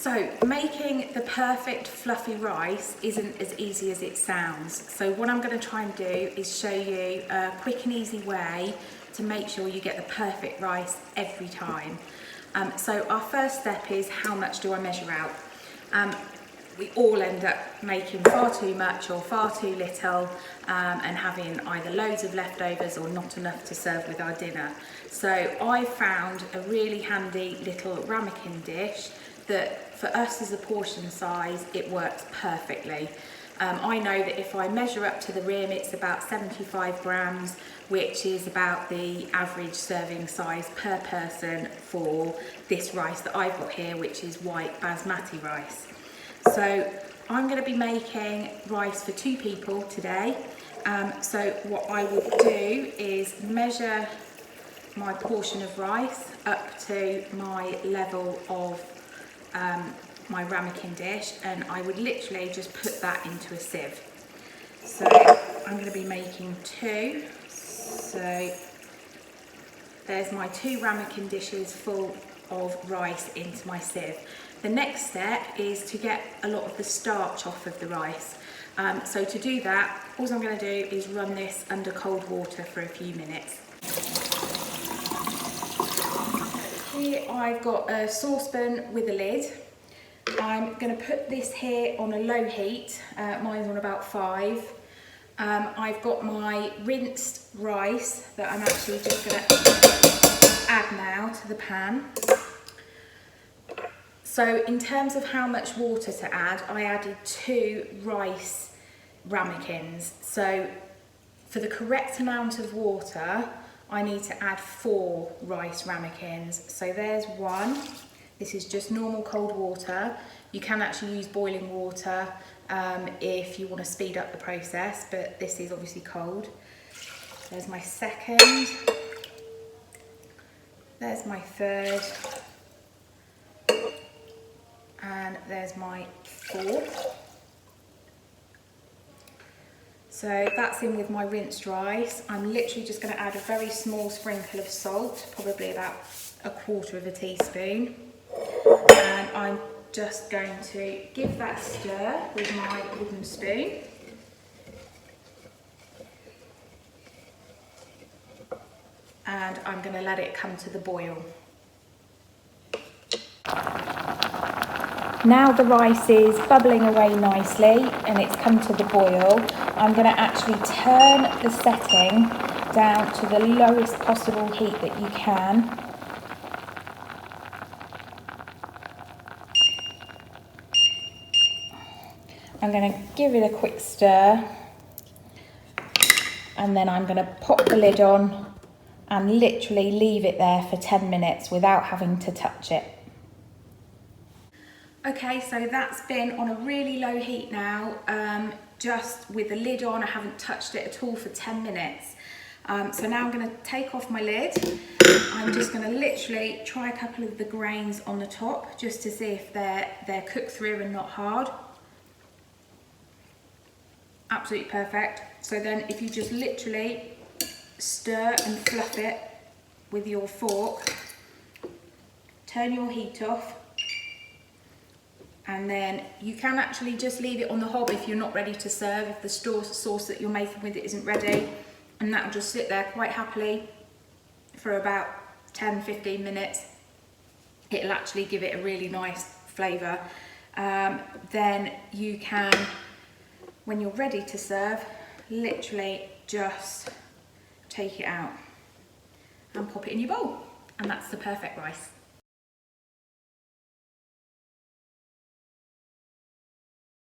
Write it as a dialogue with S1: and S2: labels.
S1: So making the perfect fluffy rice isn't as easy as it sounds. So what I'm going to try and do is show you a quick and easy way to make sure you get the perfect rice every time. So our first step is, how much do I measure out? We all end up making far too much or far too little, and having either loads of leftovers or not enough to serve with our dinner. So I found a really handy little ramekin dish that for us as a portion size, it works perfectly. I know that if I measure up to the rim, it's about 75 grams, which is about the average serving size per person for this rice that I've got here, which is white basmati rice. So I'm going to be making rice for 2 people today. So what I will do is measure my portion of rice up to my level of my ramekin dish, and I would literally just put that into a sieve. So I'm going to be making 2. So there's my 2 ramekin dishes full of rice into my sieve. The next step is to get a lot of the starch off of the rice. So to do that, all I'm going to do is run this under cold water for a few minutes. Here I've got a saucepan with a lid. I'm going to put this here on a low heat. Mine's on about 5. I've got my rinsed rice that I'm actually just going to add now to the pan. So in terms of how much water to add, I added 2 rice ramekins. So for the correct amount of water, I need to add 4 rice ramekins. So there's 1. This is just normal cold water. You can actually use boiling water if you want to speed up the process, but this is obviously cold. There's my 2nd. There's my 3rd. And there's my 4th. So that's in with my rinsed rice. I'm literally just going to add a very small sprinkle of salt, probably about 1/4 teaspoon. And I'm just going to give that a stir with my wooden spoon. And I'm going to let it come to the boil. Now the rice is bubbling away nicely and it's come to the boil, I'm going to actually turn the setting down to the lowest possible heat that you can. I'm going to give it a quick stir, and then I'm going to pop the lid on and literally leave it there for 10 minutes without having to touch it. Okay, so that's been on a really low heat now, just with the lid on. I haven't touched it at all for 10 minutes. So now I'm going to take off my lid. I'm just going to literally try a couple of the grains on the top just to see if they're cooked through and not hard. Absolutely perfect. So then if you just literally stir and fluff it with your fork, turn your heat off, and then you can actually just leave it on the hob if you're not ready to serve, if the sauce that you're making with it isn't ready, and that'll just sit there quite happily for about 10-15 minutes. It'll actually give it a really nice flavour. Then you can, when you're ready to serve, literally just take it out and pop it in your bowl, and that's the perfect rice.